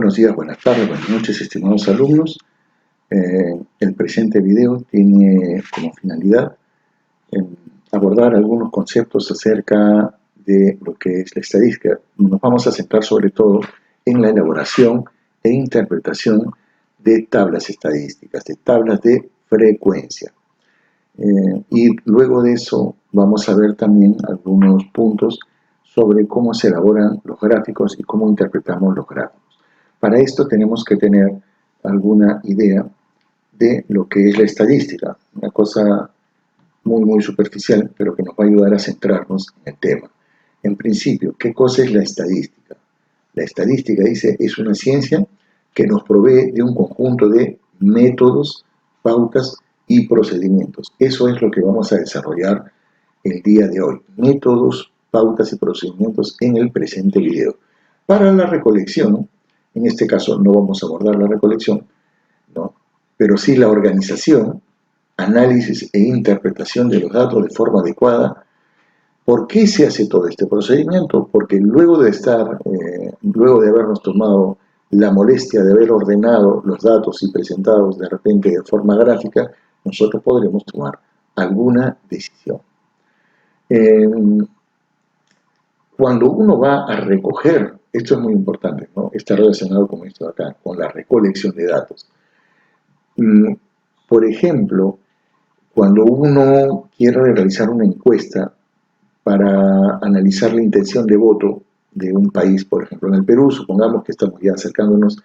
Buenos días, buenas tardes, buenas noches, estimados alumnos. El presente video tiene como finalidad abordar algunos conceptos acerca de lo que es la estadística. Nos vamos a centrar sobre todo en la elaboración e interpretación de tablas estadísticas, de tablas de frecuencia. Y luego de eso vamos a ver también algunos puntos sobre cómo se elaboran los gráficos y cómo interpretamos los gráficos. Para esto tenemos que tener alguna idea de lo que es la estadística, una cosa muy superficial, pero que nos va a ayudar a centrarnos en el tema. En principio, ¿qué cosa es la estadística? La estadística, dice, es una ciencia que nos provee de un conjunto de métodos, pautas y procedimientos. Eso es lo que vamos a desarrollar el día de hoy. Métodos, pautas y procedimientos en el presente video. Para la recolección, en este caso no vamos a abordar la recolección, ¿no? Pero sí la organización, análisis e interpretación de los datos de forma adecuada. ¿Por qué se hace todo este procedimiento? Porque luego de habernos tomado la molestia de haber ordenado los datos y presentados de repente de forma gráfica, nosotros podremos tomar alguna decisión. Cuando uno va a recoger, esto es muy importante, ¿no? Está relacionado con esto de acá, con la recolección de datos. Por ejemplo, cuando uno quiere realizar una encuesta para analizar la intención de voto de un país, por ejemplo en el Perú, supongamos que estamos ya acercándonos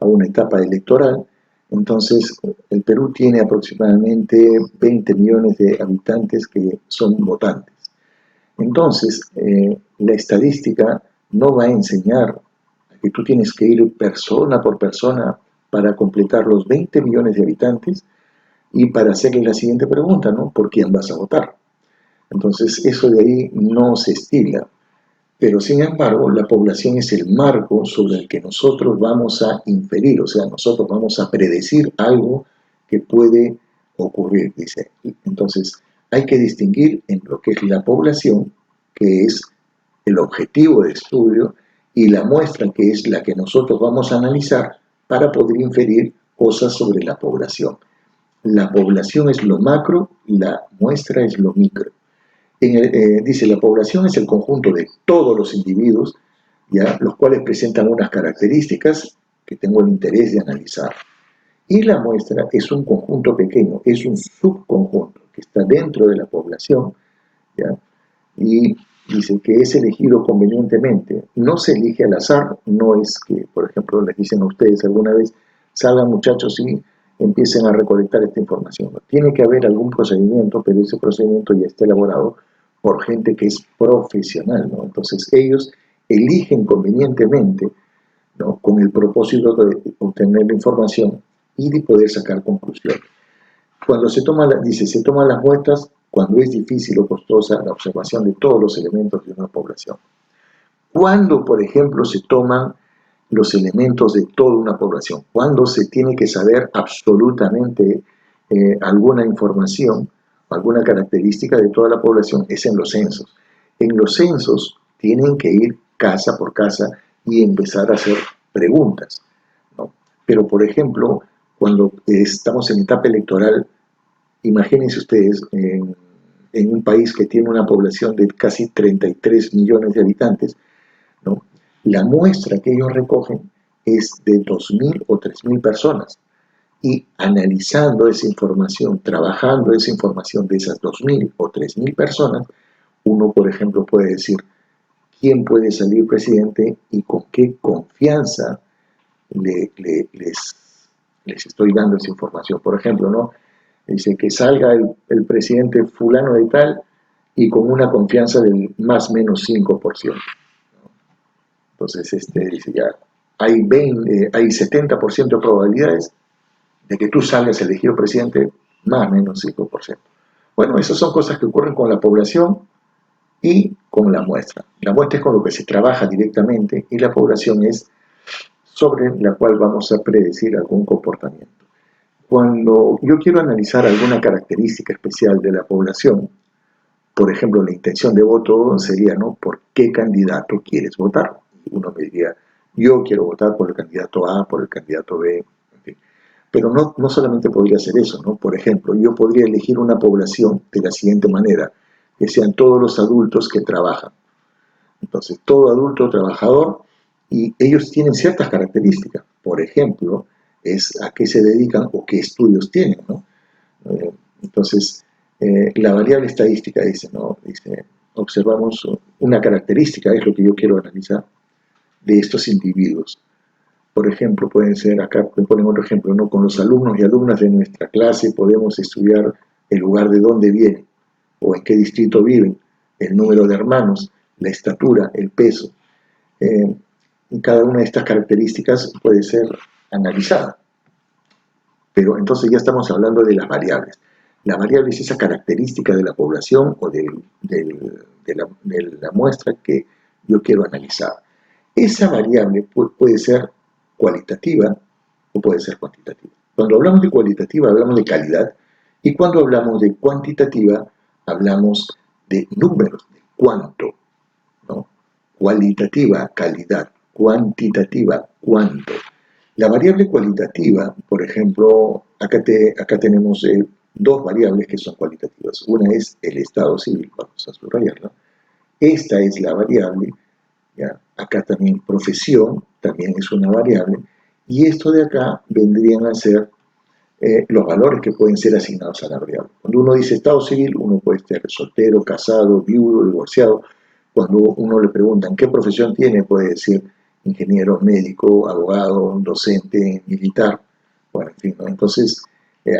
a una etapa electoral, entonces el Perú tiene aproximadamente 20 millones de habitantes que son votantes. Entonces, la estadística no va a enseñar que tú tienes que ir persona por persona para completar los 20 millones de habitantes y para hacerle la siguiente pregunta, ¿no? ¿Por quién vas a votar? Entonces, eso de ahí no se estila. Pero, sin embargo, la población es el marco sobre el que nosotros vamos a inferir, o sea, nosotros vamos a predecir algo que puede ocurrir, dice. Entonces, hay que distinguir en lo que es la población, que es el objetivo de estudio, y la muestra, que es la que nosotros vamos a analizar para poder inferir cosas sobre la población. La población es lo macro y la muestra es lo micro. Dice, la población es el conjunto de todos los individuos, ¿ya? Los cuales presentan unas características que tengo el interés de analizar. Y la muestra es un conjunto pequeño, es un subconjunto que está dentro de la población, ¿ya? Y dice que es elegido convenientemente. No se elige al azar, no es que, por ejemplo, les dicen a ustedes alguna vez, salgan muchachos y empiecen a recolectar esta información. Tiene que haber algún procedimiento, pero ese procedimiento ya está elaborado por gente que es profesional, ¿no? Entonces ellos eligen convenientemente, ¿no? Con el propósito de obtener la información y de poder sacar conclusiones. Cuando se toma las muestras cuando es difícil o costosa la observación de todos los elementos de una población. Cuando, por ejemplo, se toman los elementos de toda una población, cuando se tiene que saber absolutamente alguna información, alguna característica de toda la población, es en los censos. En los censos tienen que ir casa por casa y empezar a hacer preguntas, ¿no? Pero, por ejemplo, cuando estamos en etapa electoral, imagínense ustedes, en un país que tiene una población de casi 33 millones de habitantes, ¿no? La muestra que ellos recogen es de 2.000 o 3.000 personas. Y analizando esa información, trabajando esa información de esas 2.000 o 3.000 personas, uno, por ejemplo, puede decir quién puede salir presidente y con qué confianza les estoy dando esa información. Por ejemplo, ¿no? Dice que salga el presidente fulano de tal y con una confianza del más o menos 5%. Entonces, dice ya, hay 70% de probabilidades de que tú salgas elegido presidente, más o menos 5%. Bueno, esas son cosas que ocurren con la población y con la muestra. La muestra es con lo que se trabaja directamente y la población es sobre la cual vamos a predecir algún comportamiento. Cuando yo quiero analizar alguna característica especial de la población, por ejemplo, la intención de voto sería, ¿no? ¿Por qué candidato quieres votar? Y uno me diría, Yo quiero votar por el candidato A, por el candidato B, en fin. Pero no solamente podría hacer eso, ¿no? Por ejemplo, yo podría elegir una población de la siguiente manera, que sean todos los adultos que trabajan. Entonces, todo adulto trabajador, y ellos tienen ciertas características. Por ejemplo, es a qué se dedican o qué estudios tienen, ¿no? Entonces, la variable estadística dice, ¿no? Dice, observamos una característica, es lo que yo quiero analizar, de estos individuos. Por ejemplo, pueden ser, acá me ponen otro ejemplo, ¿no? Con los alumnos y alumnas de nuestra clase podemos estudiar el lugar de dónde vienen o en qué distrito viven, el número de hermanos, la estatura, el peso. Cada una de estas características puede ser analizada. Pero entonces ya estamos hablando de las variables. La variable es esa característica de la población o de la muestra que yo quiero analizar. Esa variable puede ser cualitativa o puede ser cuantitativa. Cuando hablamos de cualitativa hablamos de calidad y cuando hablamos de cuantitativa hablamos de números, de cuánto, ¿no? Cualitativa, calidad, cuantitativa, cuánto. La variable cualitativa, por ejemplo, acá tenemos dos variables que son cualitativas. Una es el estado civil, vamos a subrayarla. Esta es la variable, ¿ya? Acá también profesión, también es una variable. Y esto de acá vendrían a ser los valores que pueden ser asignados a la variable. Cuando uno dice estado civil, uno puede estar soltero, casado, viudo, divorciado. Cuando uno le preguntan qué profesión tiene, puede decir ingeniero, médico, abogado, docente, militar, bueno, en fin, ¿no? Entonces,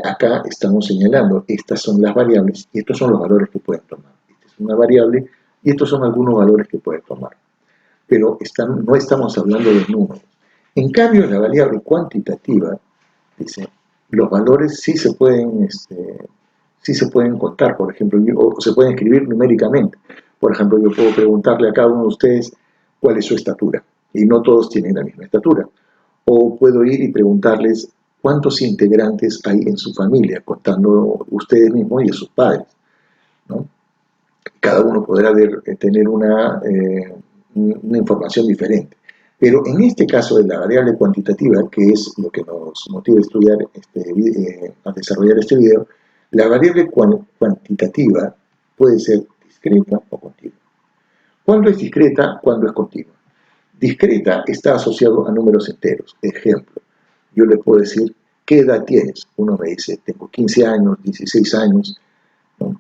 acá estamos señalando, estas son las variables y estos son los valores que pueden tomar. Esta es una variable y estos son algunos valores que pueden tomar. Pero no estamos hablando de números. En cambio, la variable cuantitativa, dice, los valores sí se pueden contar, por ejemplo, o se pueden escribir numéricamente. Por ejemplo, yo puedo preguntarle a cada uno de ustedes cuál es su estatura, y no todos tienen la misma estatura. O puedo ir y preguntarles cuántos integrantes hay en su familia, contando ustedes mismos y a sus padres, ¿no? Cada uno podrá tener una información diferente. Pero en este caso de la variable cuantitativa, que es lo que nos motiva a estudiar, a desarrollar este video, la variable cuantitativa puede ser discreta o continua. ¿Cuándo es discreta? ¿Cuándo es continua? Discreta está asociado a números enteros. Ejemplo, yo le puedo decir, ¿qué edad tienes? Uno me dice, tengo 15 años, 16 años, ¿no?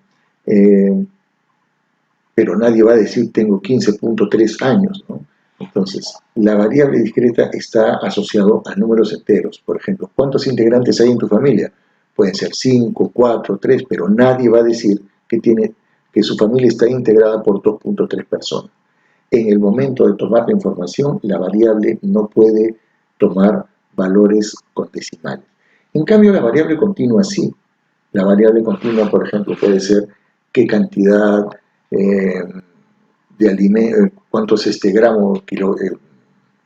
Pero nadie va a decir tengo 15.3 años, ¿no? Entonces, la variable discreta está asociado a números enteros. Por ejemplo, ¿cuántos integrantes hay en tu familia? Pueden ser 5, 4, 3, pero nadie va a decir que su familia está integrada por 2.3 personas. En el momento de tomar la información, la variable no puede tomar valores con decimales. En cambio, la variable continua sí. La variable continua, por ejemplo, puede ser qué cantidad de alimento, cuántos gramos,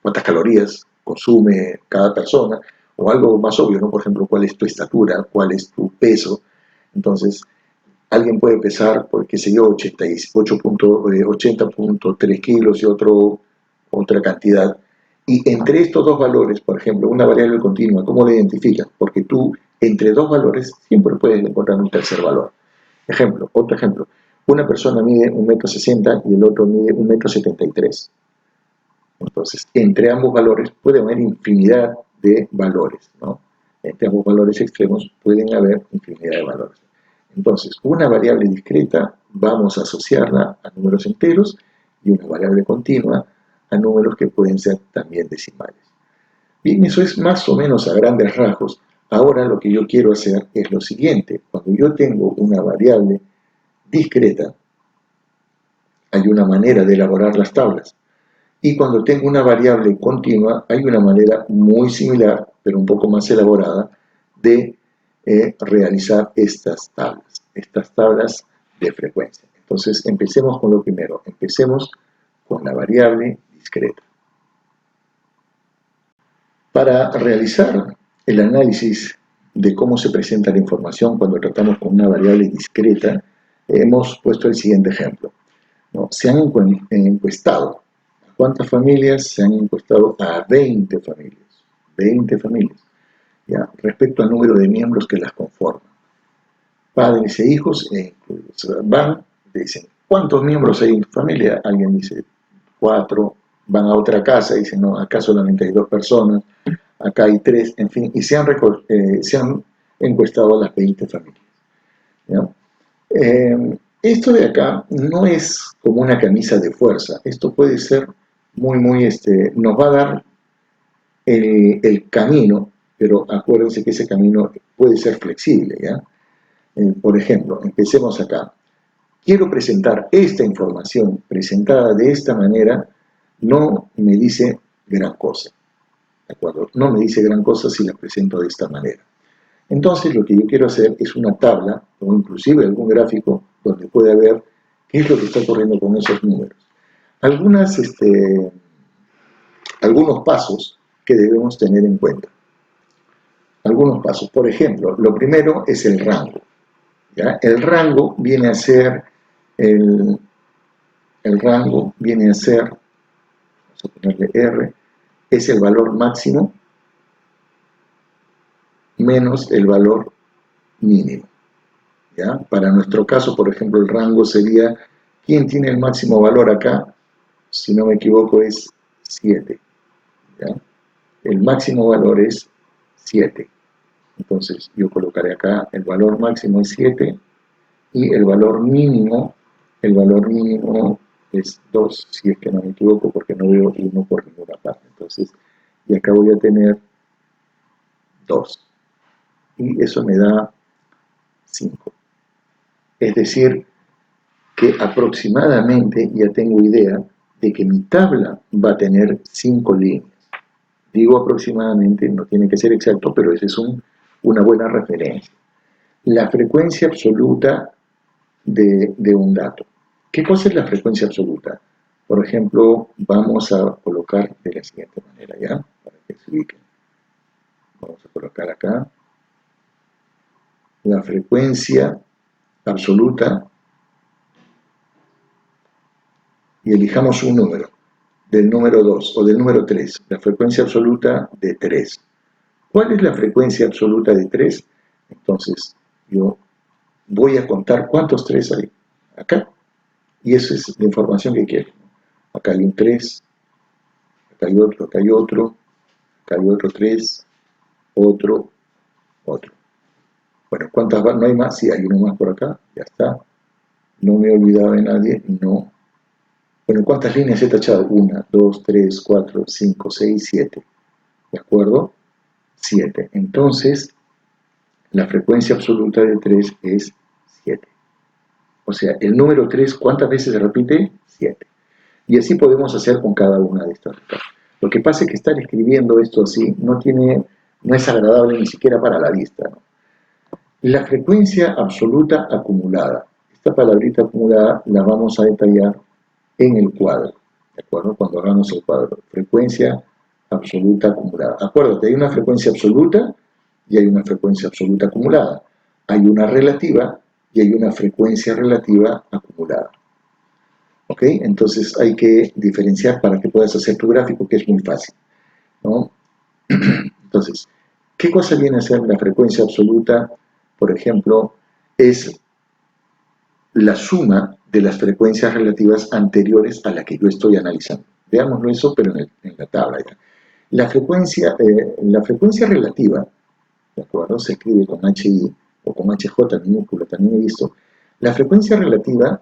cuántas calorías consume cada persona, o algo más obvio, ¿no? Por ejemplo, cuál es tu estatura, cuál es tu peso. Entonces, alguien puede pesar, por qué sé yo, 80.3 kilos y otra cantidad. Y entre estos dos valores, por ejemplo, una variable continua, ¿cómo la identificas? Porque tú, entre dos valores, siempre puedes encontrar un tercer valor. Otro ejemplo. Una persona mide 1,60 m y el otro mide 1,73 m. Entonces, entre ambos valores puede haber infinidad de valores, ¿no? Entre ambos valores extremos pueden haber infinidad de valores. Entonces, una variable discreta vamos a asociarla a números enteros y una variable continua a números que pueden ser también decimales. Bien, eso es más o menos a grandes rasgos. Ahora lo que yo quiero hacer es lo siguiente. Cuando yo tengo una variable discreta, hay una manera de elaborar las tablas. Y cuando tengo una variable continua, hay una manera muy similar, pero un poco más elaborada, de realizar estas tablas de frecuencia. Entonces, empecemos con lo primero. Empecemos con la variable discreta. Para realizar el análisis de cómo se presenta la información cuando tratamos con una variable discreta, hemos puesto el siguiente ejemplo, ¿no? Se han encuestado ¿Cuántas familias se han encuestado? A 20 familias. 20 familias. ¿Ya? Respecto al número de miembros que las conforman. Padres e hijos incluidos. Van, dicen, ¿cuántos miembros hay en tu familia? Alguien dice 4. Van a otra casa y dicen, no, acá solamente hay 2 personas, acá hay 3, en fin, y se han encuestado a las 20 familias. ¿Ya? Esto de acá no es como una camisa de fuerza, esto puede ser nos va a dar el camino, pero acuérdense que ese camino puede ser flexible, ¿ya? Por ejemplo, empecemos acá. Quiero presentar esta información presentada de esta manera, no me dice gran cosa, ¿de acuerdo? No me dice gran cosa si la presento de esta manera. Entonces lo que yo quiero hacer es una tabla o inclusive algún gráfico donde pueda ver qué es lo que está ocurriendo con esos números. Algunos pasos que debemos tener en cuenta. Algunos pasos. Por ejemplo, lo primero es el rango. ¿Ya? El rango viene a ser vamos a ponerle R, es el valor máximo menos el valor mínimo. ¿Ya? Para nuestro caso, por ejemplo, el rango sería, ¿quién tiene el máximo valor acá? Si no me equivoco es 7. ¿Ya? El máximo valor es 7. Entonces yo colocaré acá, el valor máximo es 7 y el valor mínimo es 2, si es que no me equivoco, porque no veo 1 por ninguna parte. Entonces, y acá voy a tener 2. Y eso me da 5. Es decir, que aproximadamente ya tengo idea de que mi tabla va a tener 5 líneas. Digo aproximadamente, no tiene que ser exacto, pero esa es una buena referencia. La frecuencia absoluta de un dato. ¿Qué cosa es la frecuencia absoluta? Por ejemplo, vamos a colocar de la siguiente manera, ¿ya? Para que se ubiquen. Vamos a colocar acá la frecuencia absoluta y elijamos un número, del número 2 o del número 3, la frecuencia absoluta de 3. ¿Cuál es la frecuencia absoluta de 3? Entonces, yo voy a contar cuántos 3 hay acá. Y esa es la información que quiero. Acá hay un 3, acá hay otro, acá hay otro, acá hay otro 3, otro. Bueno, ¿cuántas van? ¿No hay más? Sí, hay uno más por acá, ya está. No me he olvidado de nadie, no. Bueno, ¿cuántas líneas he tachado? 1, 2, 3, 4, 5, 6, 7. ¿De acuerdo? 7. Entonces, la frecuencia absoluta de 3 es 7. O sea, el número 3, ¿cuántas veces se repite? 7. Y así podemos hacer con cada una de estas. Lo que pasa es que estar escribiendo esto así no es agradable ni siquiera para la vista, ¿no? La frecuencia absoluta acumulada. Esta palabrita acumulada la vamos a detallar en el cuadro, ¿de acuerdo? Cuando hagamos el cuadro. Frecuencia absoluta acumulada. Acuérdate, hay una frecuencia absoluta y hay una frecuencia absoluta acumulada. Hay una relativa y hay una frecuencia relativa acumulada. ¿Ok? Entonces hay que diferenciar para que puedas hacer tu gráfico, que es muy fácil, ¿no? Entonces, ¿qué cosa viene a ser la frecuencia absoluta? Por ejemplo, es la suma de las frecuencias relativas anteriores a la que yo estoy analizando. Veámoslo eso, pero en la tabla ya. La frecuencia relativa, ¿de acuerdo? Se escribe con HI o con HJ minúscula, también he visto. La frecuencia relativa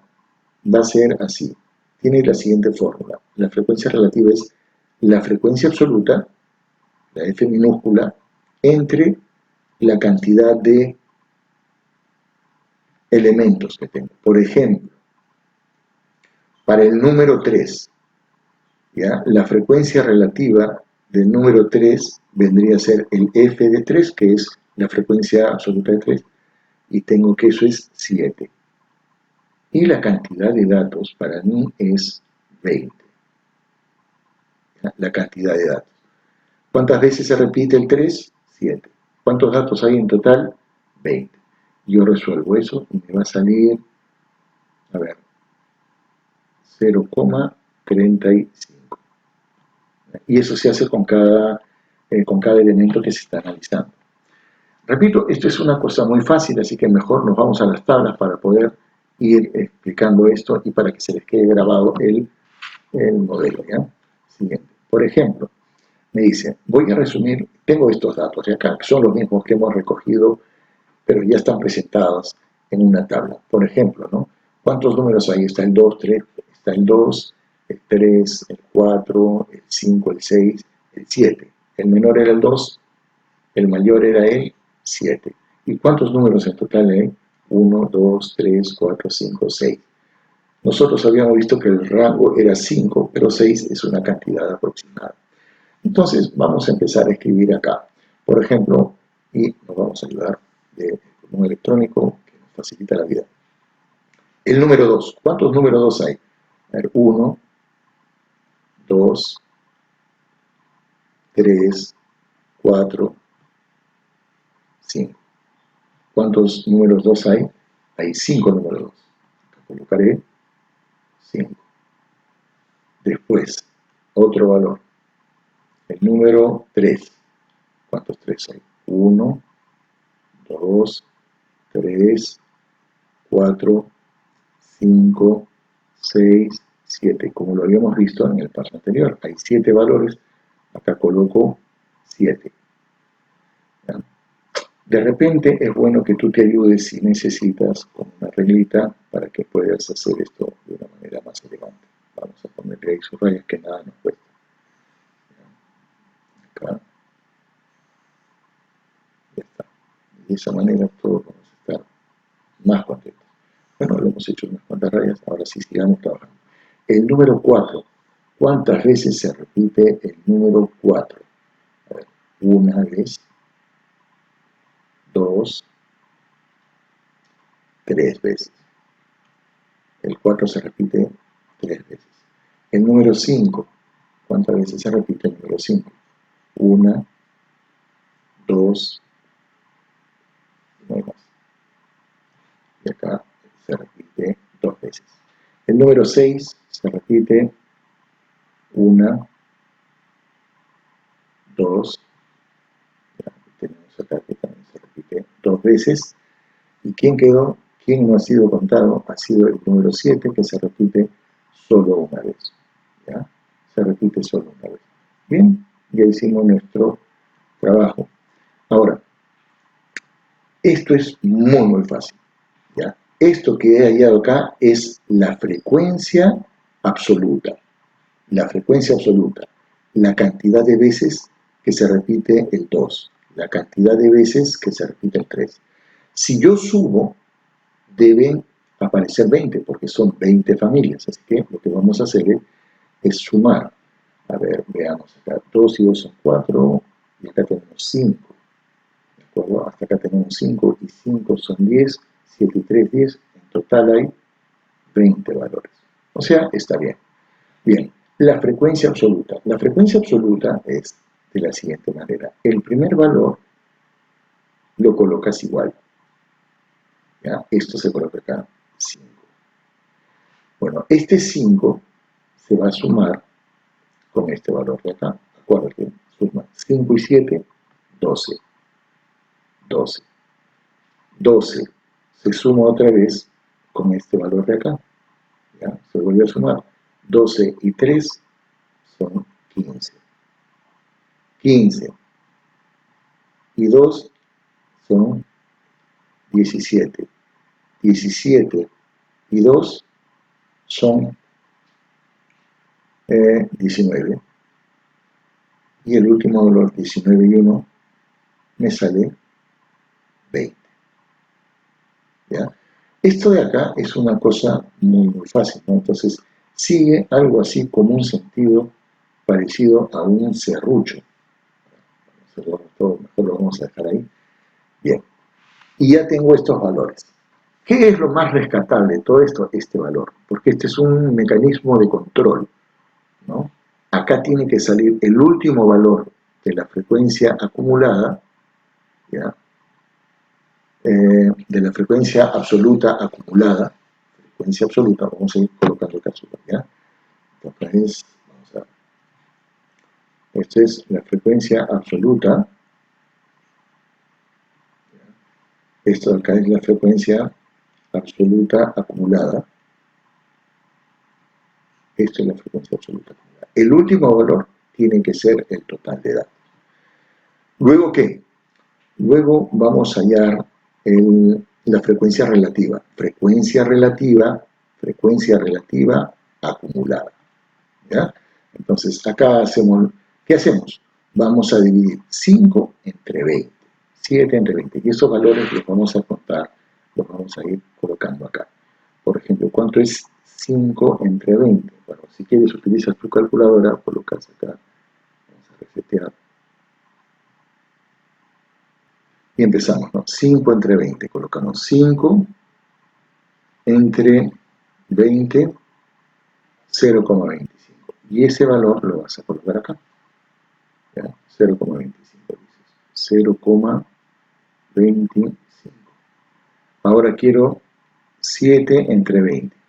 va a ser así. Tiene la siguiente fórmula. La frecuencia relativa es la frecuencia absoluta, la F minúscula, entre la cantidad de elementos que tengo. Por ejemplo, para el número 3, ¿ya? La frecuencia relativa del número 3 vendría a ser el F de 3, que es la frecuencia absoluta de 3, y tengo que eso es 7. Y la cantidad de datos para mí es 20. ¿Ya? La cantidad de datos. ¿Cuántas veces se repite el 3? 7. ¿Cuántos datos hay en total? 20. Yo resuelvo eso y me va a salir, a ver, 0,35. Y eso se hace con cada elemento que se está analizando. Repito, esto es una cosa muy fácil, así que mejor nos vamos a las tablas para poder ir explicando esto y para que se les quede grabado el modelo, ¿ya? Siguiente. Por ejemplo, me dice, voy a resumir, tengo estos datos de acá, que son los mismos que hemos recogido, pero ya están presentados en una tabla. Por ejemplo, ¿no? ¿Cuántos números hay? Está el 2, 3, está el 2, el 3, el 4, el 5, el 6, el 7. El menor era el 2, el mayor era el 7. ¿Y cuántos números en total hay? 1, 2, 3, 4, 5, 6. Nosotros habíamos visto que el rango era 5, pero 6 es una cantidad aproximada. Entonces, vamos a empezar a escribir acá. Por ejemplo, y nos vamos a ayudar con un electrónico que nos facilita la vida. El número 2. ¿Cuántos números 2 hay? A ver, 1, 2, 3, 4, 5. ¿Cuántos números 2 hay? Hay 5 números 2. Colocaré 5. Después, otro valor. El número 3. ¿Cuántos 3 hay? 1, 2, 3, 4, 5, 6, 7. Como lo habíamos visto en el paso anterior. Hay 7 valores. Acá coloco 7. ¿Ya? De repente es bueno que tú te ayudes si necesitas con una reglita para que puedas hacer esto de una manera más elegante. Vamos a ponerle ahí sus rayas que nada nos cuesta. Acá. Ya está. De esa manera todos vamos a estar más contentos. Bueno, lo hemos hecho unas cuantas rayas, ahora sí sigamos trabajando. El número 4. ¿Cuántas veces se repite el número 4? A ver, una vez, 2, 3 veces. El 4 se repite 3 veces. El número 5. ¿Cuántas veces se repite el número 5? 1, 2, no hay más. Y acá se repite 2 veces. El número 6 se repite 1, 2, tenemos acá que también se repite 2 veces. ¿Y quién quedó? ¿Quién no ha sido contado? Ha sido el número 7, que se repite solo una vez. ¿Ya? Se repite solo una vez. Bien, ya hicimos nuestro trabajo. Ahora, esto es muy fácil. ¿Ya? Esto que he hallado acá es la frecuencia absoluta. La frecuencia absoluta. La cantidad de veces que se repite el 2. La cantidad de veces que se repite el 3. Si yo subo, deben aparecer 20, porque son 20 familias. Así que lo que vamos a hacer es sumar. A ver, veamos acá. 2 y 2 son 4, y acá tenemos 5. ¿De acuerdo? Hasta acá tenemos 5, y 5 son 10, 7 y 3, 10. En total hay 20 valores. O sea, está bien. Bien, la frecuencia absoluta. La frecuencia absoluta es de la siguiente manera. El primer valor lo colocas igual. ¿Ya? Esto se coloca acá, 5. Bueno, este 5 se va a sumar con este valor de acá. Acuérdate, suma 5 y 7, 12. 12. 12 se suma otra vez con este valor de acá. ¿Ya? Se vuelve a sumar. 12 y 3 son 15. 15 y 2 son 17. 17 y 2 son 19. Y el último valor, 19 y 1, me sale 20. ¿Ya? Esto de acá es una cosa muy fácil, ¿no? Entonces, sigue algo así como un sentido parecido a un serrucho. Mejor lo vamos a dejar ahí. Bien. Y ya tengo estos valores. ¿Qué es lo más rescatable de todo esto? Este valor. Porque este es un mecanismo de control, ¿no? Acá tiene que salir el último valor de la frecuencia acumulada, ¿ya? De la frecuencia absoluta acumulada, frecuencia absoluta, vamos a ir colocando acá, ¿ya? Entonces, vamos a Esta es la frecuencia absoluta. Esto de acá es la frecuencia absoluta acumulada. Esto es la frecuencia absoluta acumulada. El último valor tiene que ser el total de datos. ¿Luego qué? Luego vamos a hallar la frecuencia relativa. Frecuencia relativa acumulada. ¿Ya? Entonces, acá ¿qué hacemos? Vamos a dividir 5 entre 20, 7 entre 20. Y esos valores los vamos a contar, los vamos a ir colocando acá. Por ejemplo, ¿cuánto es 5 entre 20? Bueno, si quieres utilizas tu calculadora, colocas acá. Vamos a resetear. Y empezamos, ¿no? 5 entre 20. Colocamos 5 entre 20, 0,25. Y ese valor lo vas a colocar acá. 0,25 dices. 0,25. Ahora quiero 7 entre 20. ¿De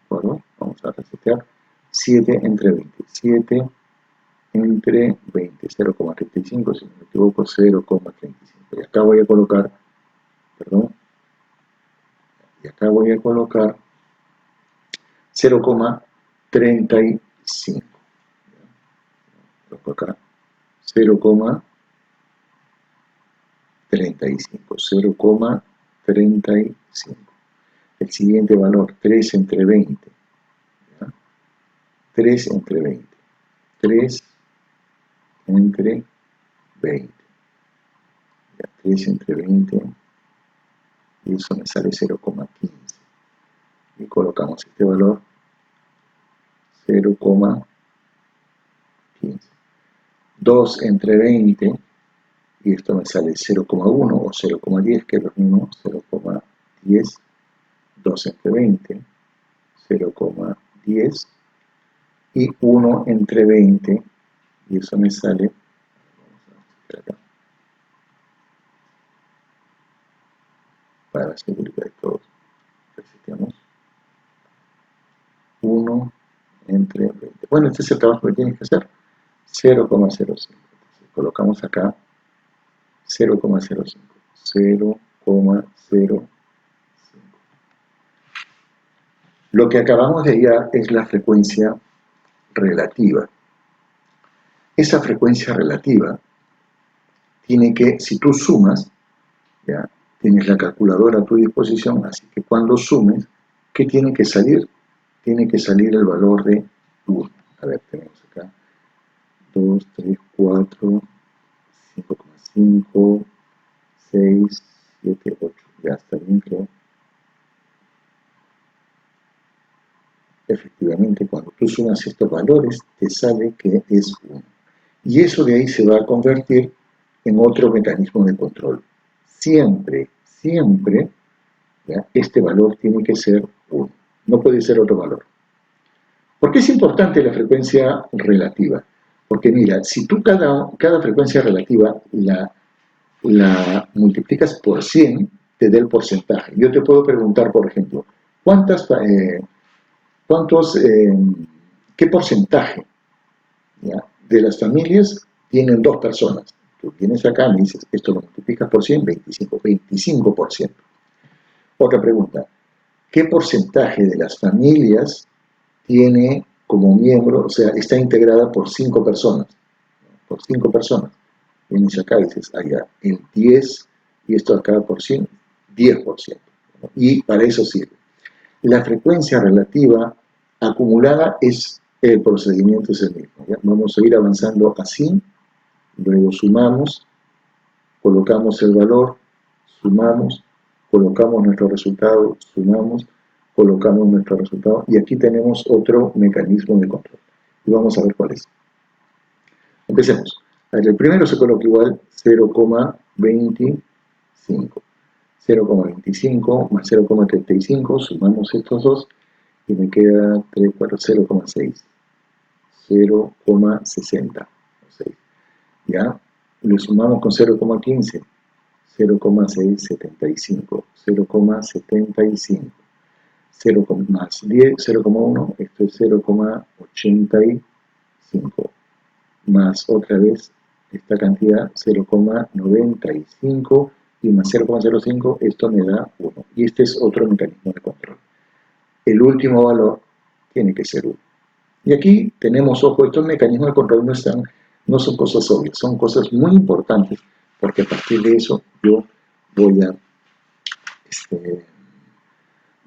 acuerdo? Vamos a resetear. 7 entre 20. 7 entre 20. 0,35, si no me equivoco, 0,35. Y acá voy a colocar, perdón, y acá voy a colocar 0,35. Coloco acá 0,35. 0,35. El siguiente valor, 3 entre 20. ¿Ya? 3 entre 20. 3 entre 20. ¿Ya? 3 entre 20. Y eso me sale 0,15. Y colocamos este valor 0,15. 2 entre 20. Y esto me sale 0,1 o 0,10, que es lo mismo, 0,10. 2 entre 20, 0,10. Y 1 entre 20, y eso me sale, vamos a acá, para la seguridad de todos, reseteamos, 1 entre 20. Bueno, este es el trabajo que tienes que hacer, 0,05. Entonces colocamos acá 0,05, 0,05. Lo que acabamos de hallar es la frecuencia relativa. Esa frecuencia relativa tiene que, si tú sumas, ya tienes la calculadora a tu disposición, así que cuando sumes, ¿qué tiene que salir? Tiene que salir el valor de 1. A ver, tenemos acá 2, 3, 4, 5,5, 6, 7, 8. Ya está bien, creo. Efectivamente, cuando tú sumas estos valores, te sale que es 1. Y eso de ahí se va a convertir en otro mecanismo de control. Siempre, siempre, ¿ya? Este valor tiene que ser 1. No puede ser otro valor. ¿Por qué es importante la frecuencia relativa? Porque mira, si tú cada frecuencia relativa la multiplicas por 100, te da el porcentaje. Yo te puedo preguntar, por ejemplo, ¿qué porcentaje, ¿ya?, de las familias tienen 2 personas? Tú vienes acá y me dices, esto lo multiplicas por 100, 25%. Otra pregunta, ¿qué porcentaje de las familias tiene como miembro, o sea, está integrada por 5 personas? Por 5 personas. Vienes acá y dices, ya, el 10, y esto acá por 100, 10%. Y para eso sirve. La frecuencia relativa acumulada el procedimiento es el mismo. ¿Ya? Vamos a ir avanzando así, luego sumamos, colocamos el valor, sumamos, colocamos nuestro resultado, sumamos, colocamos nuestro resultado, y aquí tenemos otro mecanismo de control. Y vamos a ver cuál es. Empecemos. El primero se coloca igual 0,25. 0,25 más 0,35, sumamos estos dos, y me queda 3, 4, 0,6. 0,60. ¿Ya? Lo sumamos con 0,15. 0,675. 0,75. 0 más 10, 0,1, esto es 0,85. más otra vez esta cantidad 0,95 y más 0,05, esto me da 1. Y este es otro mecanismo de control. El último valor tiene que ser 1. Y aquí tenemos, ojo, estos mecanismos de control no son cosas obvias, son cosas muy importantes, porque a partir de eso yo voy a,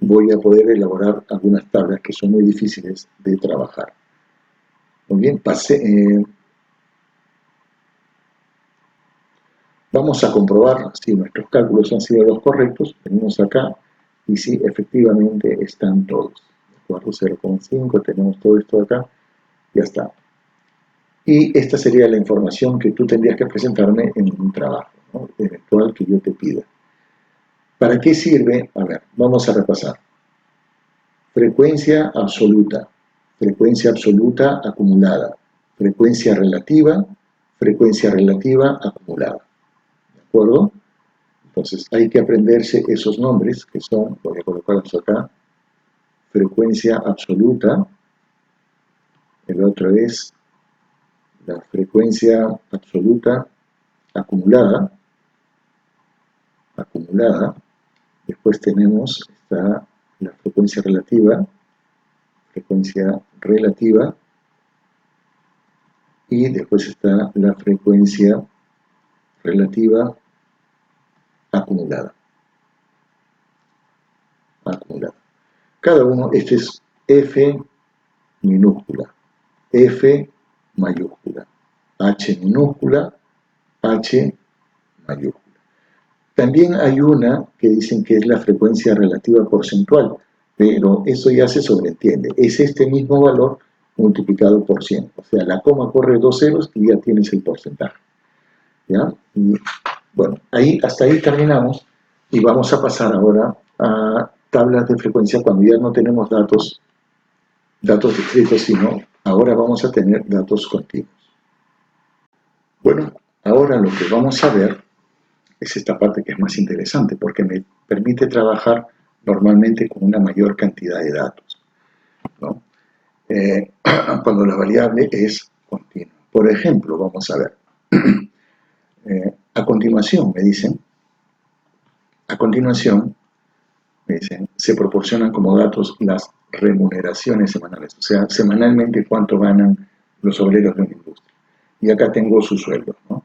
voy a poder elaborar algunas tablas que son muy difíciles de trabajar. Muy bien, vamos a comprobar si nuestros cálculos han sido los correctos. Venimos acá y si efectivamente están todos. ¿De acuerdo? 0,5, tenemos todo esto acá, ya está. Y esta sería la información que tú tendrías que presentarme en un trabajo, ¿no?, eventual que yo te pida. ¿Para qué sirve? A ver, vamos a repasar. Frecuencia absoluta acumulada, frecuencia relativa acumulada. ¿De acuerdo? Entonces hay que aprenderse esos nombres que son, voy a colocarlos acá, frecuencia absoluta, el otro es la frecuencia absoluta acumulada, después tenemos la frecuencia relativa, y después está la frecuencia relativa acumulada. Cada uno, este es F minúscula, F mayúscula, H minúscula, H mayúscula. También hay una que dicen que es la frecuencia relativa porcentual, pero eso ya se sobreentiende. Es este mismo valor multiplicado por 100. O sea, la coma corre 2 ceros y ya tienes el porcentaje. ¿Ya? Y bueno, hasta ahí terminamos y vamos a pasar ahora a tablas de frecuencia cuando ya no tenemos datos discretos, sino ahora vamos a tener datos continuos. Bueno, ahora lo que vamos a ver es esta parte que es más interesante porque me permite trabajar normalmente con una mayor cantidad de datos, ¿no? Cuando la variable es continua. Por ejemplo, vamos a ver. A continuación, me dicen, se proporcionan como datos las remuneraciones semanales, o sea, semanalmente cuánto ganan los obreros de una industria. Y acá tengo su sueldo, ¿no?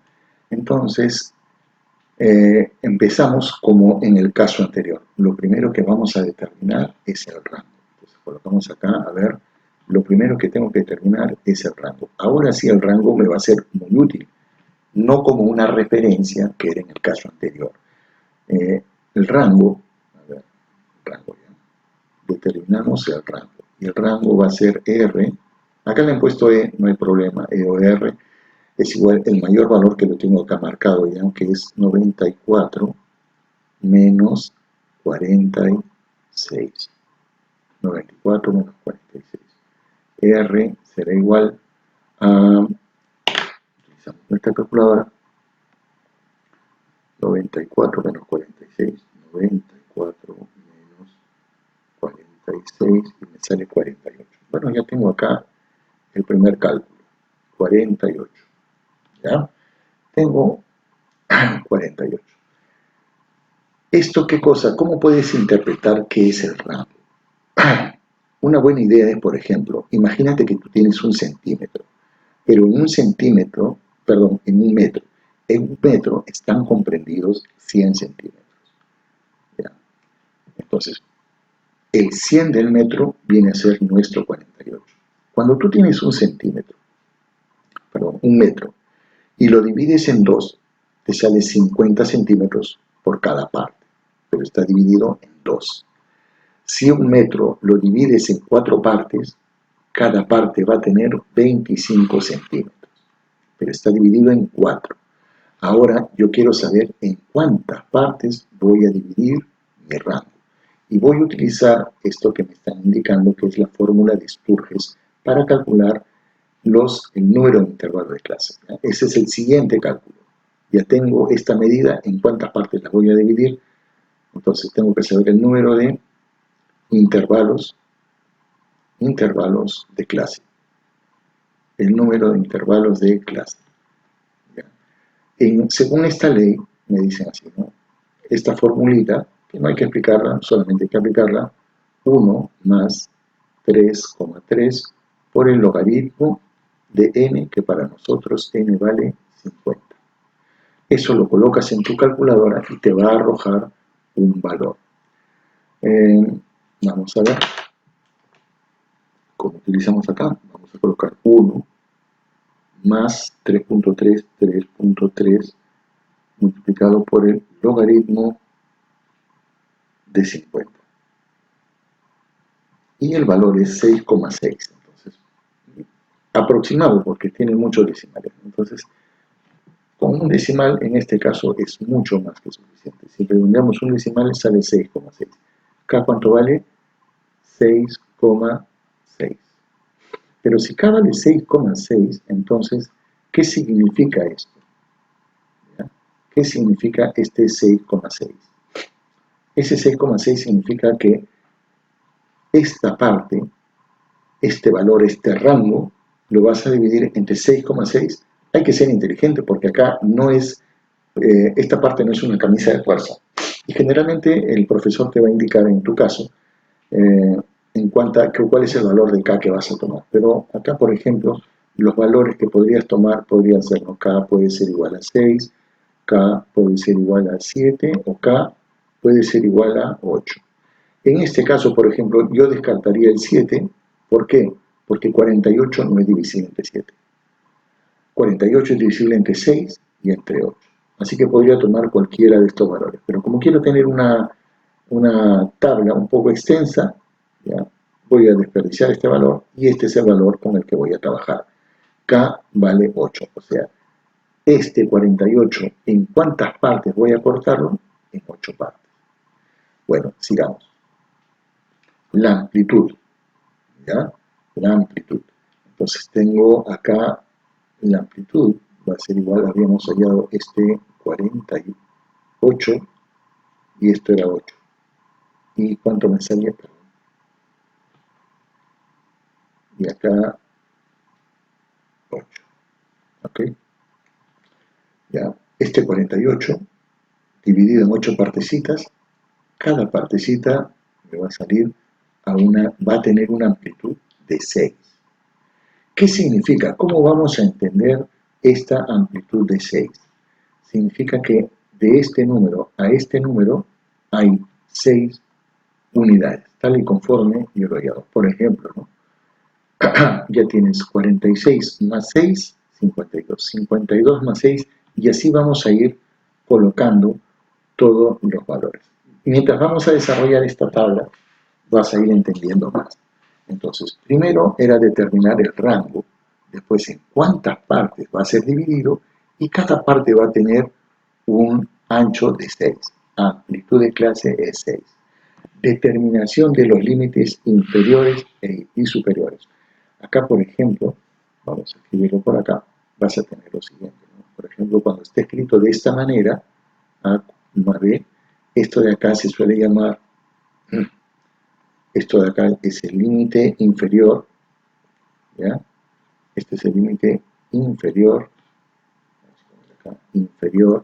Entonces, empezamos como en el caso anterior. Lo primero que vamos a determinar es el rango. Entonces, colocamos acá, a ver, lo primero que tengo que determinar es el rango. Ahora sí el rango me va a ser muy útil, no como una referencia que era en el caso anterior. El rango, determinamos el rango, y el rango va a ser R, acá le han puesto E, no hay problema, E o R, es igual el mayor valor que lo tengo acá marcado ya, que es 94 menos 46, 94 menos 46, R será igual a, utilizamos nuestra calculadora, 94 menos 46, 94 menos 46 y me sale 48. Bueno, ya tengo acá el primer cálculo, 48. ¿Ya? Tengo 48. ¿Esto qué cosa? ¿Cómo puedes interpretar qué es el rango? Una buena idea es, por ejemplo, imagínate que tú tienes un centímetro, pero en un metro están comprendidos 100 centímetros. ¿Ya? Entonces, el 100 del metro viene a ser nuestro 48. Cuando tú tienes un metro, y lo divides en dos, te sale 50 centímetros por cada parte, pero está dividido en dos. Si un metro lo divides en 4 partes, cada parte va a tener 25 centímetros, pero está dividido en 4. Ahora yo quiero saber en cuántas partes voy a dividir mi rango. Y voy a utilizar esto que me están indicando, que es la fórmula de Sturges, para calcular el número de intervalos de clase. ¿Ya? Ese es el siguiente cálculo. Ya tengo esta medida, en cuántas partes la voy a dividir. Entonces tengo que saber el número de intervalos de clase. el número de intervalos de clase. ¿Ya? Según esta ley, me dicen así, ¿no? Esta formulita, que no hay que explicarla, solamente hay que aplicarla, 1 más 3,3 por el logaritmo de n, que para nosotros n vale 50. Eso lo colocas en tu calculadora y te va a arrojar un valor. Vamos a ver cómo utilizamos acá. Vamos a colocar 1 más 3.3 multiplicado por el logaritmo de 50. Y el valor es 6,6. Entonces, aproximado porque tiene muchos decimales. Entonces, con un decimal en este caso es mucho más que suficiente. Si redondeamos un decimal sale 6,6. ¿Acá cuánto vale? 6,6. Pero si acá vale 6,6, entonces, ¿qué significa esto? ¿Ya? ¿Qué significa este 6,6? Ese 6,6 significa que esta parte, este valor, este rango, lo vas a dividir entre 6,6. Hay que ser inteligente porque acá no es, esta parte no es una camisa de fuerza. Y generalmente el profesor te va a indicar en tu caso en cuanto a cuál es el valor de K que vas a tomar. Pero acá, por ejemplo, los valores que podrías tomar podrían ser, ¿no? K puede ser igual a 6, K puede ser igual a 7 o K puede ser igual a 8. En este caso, por ejemplo, yo descartaría el 7. ¿Por qué? Porque 48 no es divisible entre 7. 48 es divisible entre 6 y entre 8. Así que podría tomar cualquiera de estos valores. Pero como quiero tener una tabla un poco extensa, ¿ya? Voy a desperdiciar este valor y este es el valor con el que voy a trabajar. K vale 8. O sea, este 48, ¿en cuántas partes voy a cortarlo? En 8 partes. Bueno, sigamos. La amplitud, ¿ya? La amplitud. Entonces tengo acá la amplitud, va a ser igual, habíamos hallado este 48 y esto era 8. ¿Y cuánto me salía? Y acá 8. ¿Ok? Ya, este 48 dividido en 8 partecitas, cada partecita me va a salir va a tener una amplitud de 6. ¿Qué significa? ¿Cómo vamos a entender esta amplitud de 6? Significa que de este número a este número hay 6 unidades, tal y conforme yo lo he dado. Por ejemplo, ¿no? Ya tienes 46 más 6, 52. 52 más 6, y así vamos a ir colocando todos los valores. Y mientras vamos a desarrollar esta tabla, vas a ir entendiendo más. Entonces, primero era determinar el rango, después en cuántas partes va a ser dividido, y cada parte va a tener un ancho de 6. Amplitud de clase es 6. Determinación de los límites inferiores y superiores. Acá, por ejemplo, vamos a escribirlo por acá, vas a tener lo siguiente, ¿no? Por ejemplo, cuando esté escrito de esta manera, A, B, esto de acá se suele llamar, esto de acá es el límite inferior, ¿ya? Este es el límite inferior, acá, inferior,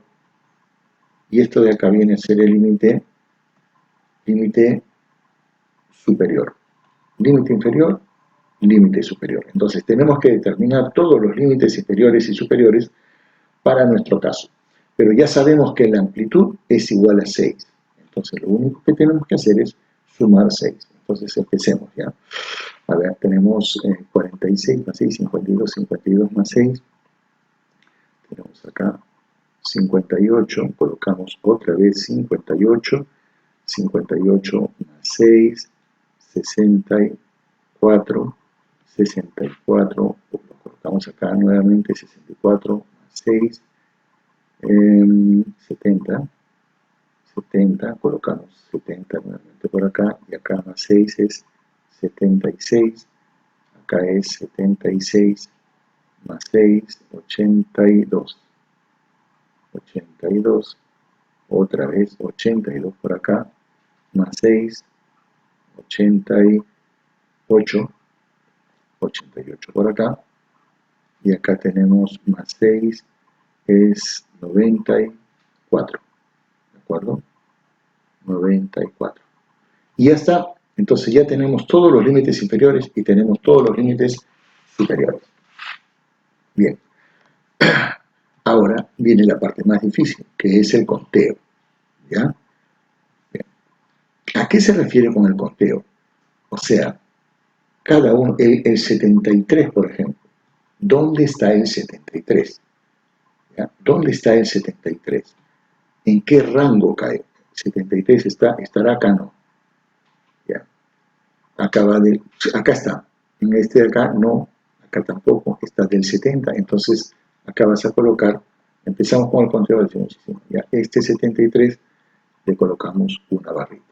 y esto de acá viene a ser el límite superior. Límite inferior, límite superior. Entonces tenemos que determinar todos los límites inferiores y superiores para nuestro caso. Pero ya sabemos que la amplitud es igual a 6. Entonces lo único que tenemos que hacer es sumar 6. Entonces empecemos ya. A ver, tenemos 46 más 6, 52, 52 más 6. Tenemos acá 58, colocamos otra vez 58, 58 más 6, 64, 64, lo colocamos acá nuevamente, 64 más 6, 70, 70, colocamos 70 nuevamente por acá, y acá más 6 es 76, acá es 76 más 6, 82, 82, otra vez 82 por acá, más 6, 88, 88 por acá, y acá tenemos más 6 es 94, ¿de acuerdo? 94. Y ya está, entonces ya tenemos todos los límites inferiores y tenemos todos los límites superiores. Bien, ahora viene la parte más difícil, que es el conteo, ¿ya? Bien. ¿A qué se refiere con el conteo? O sea, cada uno, el 73, por ejemplo, ¿dónde está el 73? ¿Ya? ¿Dónde está el 73? ¿En qué rango cae? 73 estará acá, no. ¿Ya? Acá está. En este de acá no, acá tampoco, está del 70, entonces acá vas a colocar, empezamos con el conteo del muchísimo. Ya, este 73 le colocamos una barrita.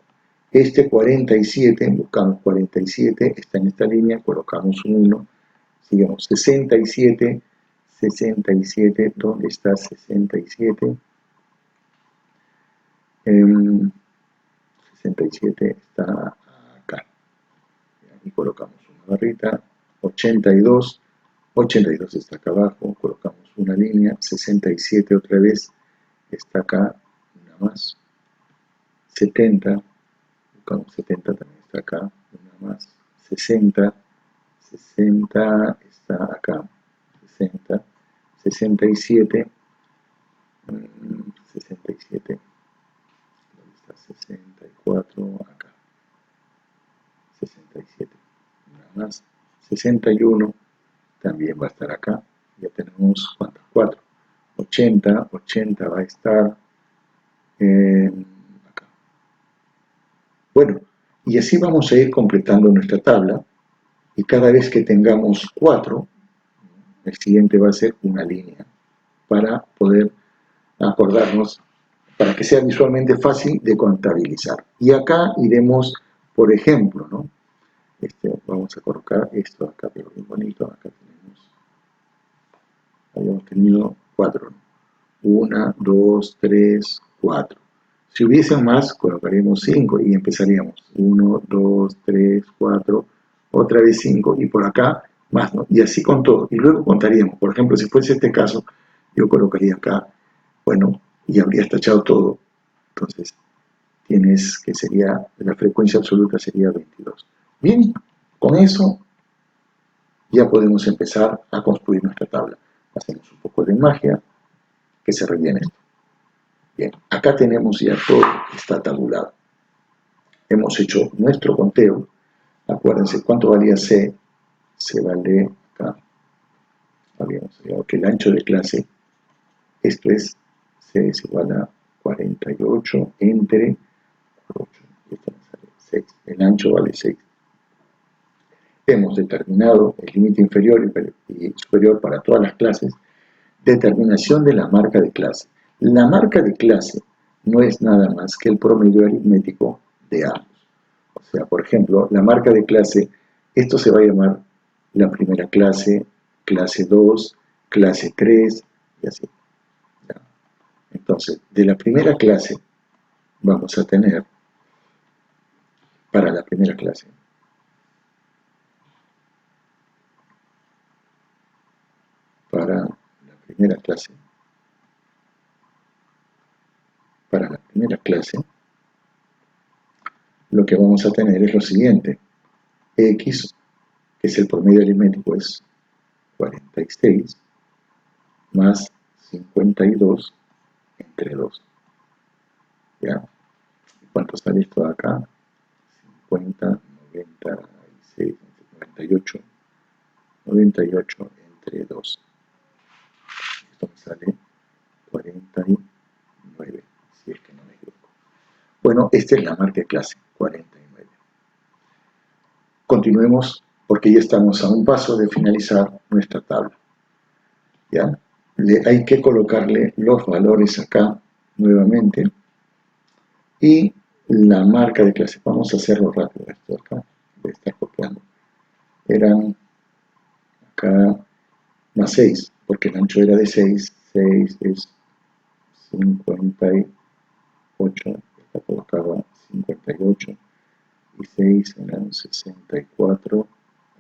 Este 47, buscamos 47, está en esta línea, colocamos un 1, sigamos 67, 67, ¿dónde está 67? 67 está acá. Y colocamos una barrita. 82, 82 está acá abajo, colocamos una línea. 67 otra vez está acá, una más. 70, buscamos 70 también está acá, una más. 60, 60 está acá, 60, 67, 67, ¿dónde está 64? Acá, 67, una más. 61 también va a estar acá, ya tenemos ¿cuántos? 4. 80, 80 va a estar acá. Bueno, y así vamos a ir completando nuestra tabla, y cada vez que tengamos 4, el siguiente va a ser una línea, para poder acordarnos, para que sea visualmente fácil de contabilizar. Y acá iremos, por ejemplo, ¿no? Vamos a colocar esto acá, pero bien bonito. Acá habíamos tenido 4, ¿no? 1, 2, 3, 4. Si hubiesen más, colocaríamos 5 y empezaríamos 1, 2, 3, 4, otra vez 5 y por acá más, ¿no? Y así con todo. Y luego contaríamos, por ejemplo, si fuese este caso, yo colocaría acá, bueno, y habría tachado todo. Entonces, tienes que sería, la frecuencia absoluta sería 22. Bien, con eso ya podemos empezar a construir nuestra tabla. Hacemos un poco de magia, que se rellene esto. Bien, acá tenemos ya todo, está tabulado. Hemos hecho nuestro conteo. Acuérdense cuánto valía C. C vale acá. Habíamos sacado que el ancho de clase, esto es, C es igual a 48 entre 8. Esto me sale 6. El ancho vale 6. Hemos determinado el límite inferior y superior para todas las clases. Determinación de la marca de clase. La marca de clase no es nada más que el promedio aritmético de ambos. O sea, por ejemplo, la marca de clase, esto se va a llamar la primera clase, clase 2, clase 3 y así. ¿Ya? Entonces, de la primera clase vamos a tener, para la primera clase, para la primera clase, lo que vamos a tener es lo siguiente. X, que es el promedio aritmético, es 46 más 52 entre 2. ¿Ya? ¿Cuánto sale esto de acá? 50, 96, 98, 98 entre 2. Esto me sale 49, si es que no me equivoco. Bueno, esta es la marca de clase, 49. Continuemos porque ya estamos a un paso de finalizar nuestra tabla. ¿Ya? Hay que colocarle los valores acá nuevamente y la marca de clase. Vamos a hacerlo rápido esto acá, de estar copiando. Eran acá más 6, porque el ancho era de 6, 6 es 58, acá colocaba 58, y 6 eran 64,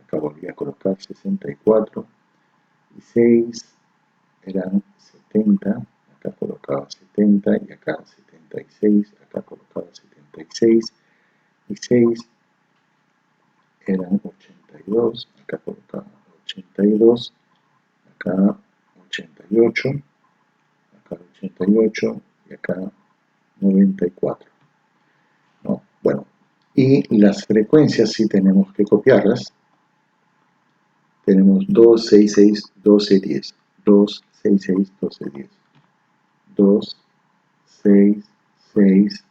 acá volví a colocar 64, 6 eran 70, acá colocaba 70 y acá 76, acá colocaba 76 y 6 eran 82, acá colocaba 82, acá 88, acá 88 y acá 94, ¿no? Bueno, y las frecuencias sí tenemos que copiarlas. Tenemos 2, 6, 6, 12, 10. 2, 6, 6, 12, 10. 2, 6, 6,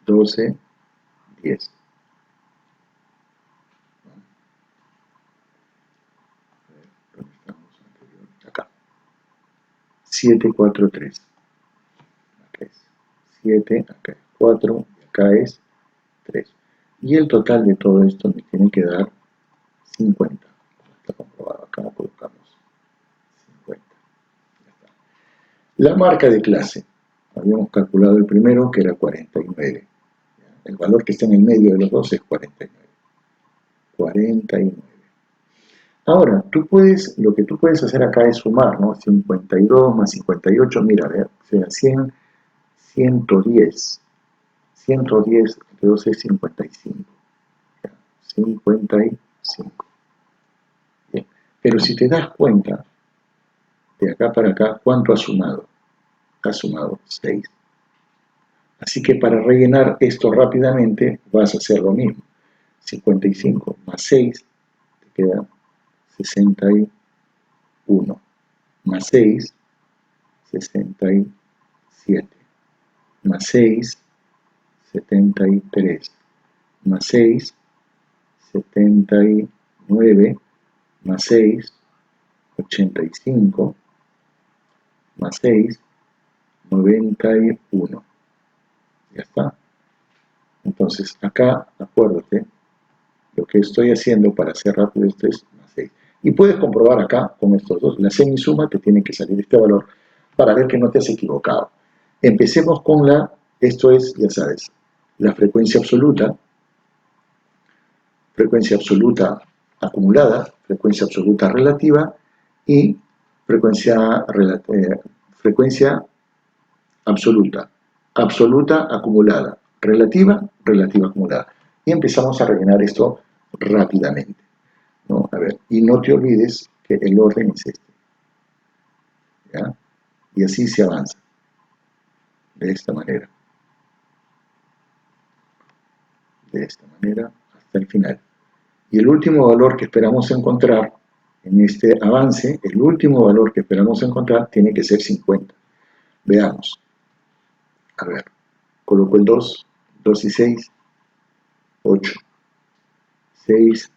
12, 10. ¿Dónde estamos? Acá. 7, 4, 3. Acá es 7, acá es 4, y acá es 3. Y el total de todo esto me tiene que dar 50. Está comprobado. Acá colocamos 50. Ya está. La marca de clase. Habíamos calculado el primero que era 49. El valor que está en el medio de los dos es 49. 49. Ahora, lo que tú puedes hacer acá es sumar, ¿no? 52 más 58, mira, a ver, o sea, 100, 110. 110 entre 2 es 55. 55. Bien. Pero si te das cuenta, de acá para acá, ¿cuánto ha sumado? Ha sumado 6. Así que para rellenar esto rápidamente, vas a hacer lo mismo. 55 más 6, te queda 61. Más 6, 67. Más 6, 73. Más 6, 79. Más 6, 85. Más 6, 91. Ya está. Entonces, acá, acuérdate, lo que estoy haciendo para hacer rápido esto es más 6. Y puedes comprobar acá con estos dos, la semisuma te tiene que salir este valor para ver que no te has equivocado. Empecemos con esto es, ya sabes, la frecuencia absoluta acumulada, frecuencia absoluta relativa y frecuencia absoluta acumulada, relativa acumulada. Y empezamos a rellenar esto rápidamente, ¿no? A ver, y no te olvides que el orden es este, ¿ya? Y así se avanza, de esta manera, hasta el final. Y el último valor que esperamos encontrar en este avance, el último valor que esperamos encontrar tiene que ser 50. Veamos. A ver, coloco el 2, 2 y 6, 8, 6,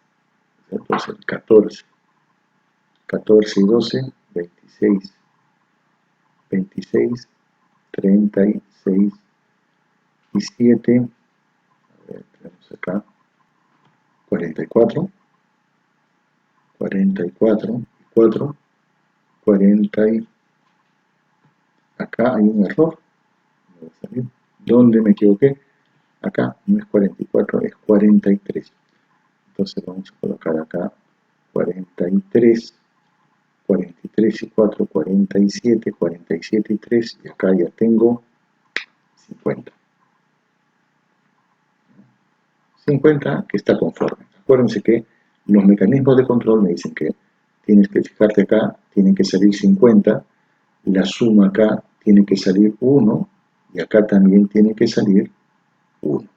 entonces 14, 14 y 12, 26, 26, 36 y 7, a ver, tenemos acá 44, 44 y 4, 40 y acá hay un error. ¿Dónde me equivoqué? Acá no es 44, es 43. Entonces vamos a colocar acá 43, 43 y 4, 47, 47 y 3, y acá ya tengo 50. 50 que está conforme. Acuérdense que los mecanismos de control me dicen que tienes que fijarte acá, tienen que salir 50, la suma acá tiene que salir 1, y acá también tiene que salir 1.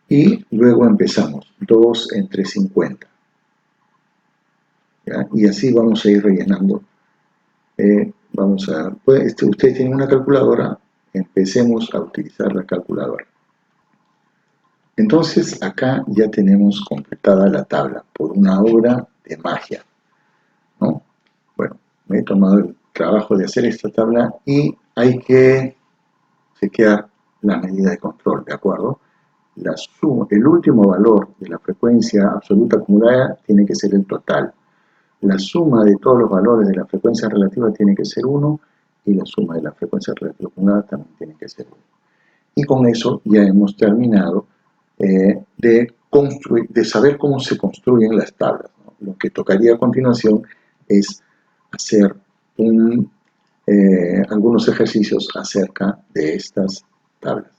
Y luego empezamos, 2 entre 50. ¿Ya? Y así vamos a ir rellenando. Vamos a, pues, ustedes tienen una calculadora, empecemos a utilizar la calculadora. Entonces acá ya tenemos completada la tabla por una obra de magia, ¿no? Bueno, me he tomado el trabajo de hacer esta tabla y hay que chequear la medida de control, ¿de acuerdo? La suma, el último valor de la frecuencia absoluta acumulada tiene que ser el total. La suma de todos los valores de la frecuencia relativa tiene que ser 1 y la suma de la frecuencia relativa acumulada también tiene que ser 1. Y con eso ya hemos terminado de saber cómo se construyen las tablas, ¿no? Lo que tocaría a continuación es hacer algunos ejercicios acerca de estas tablas.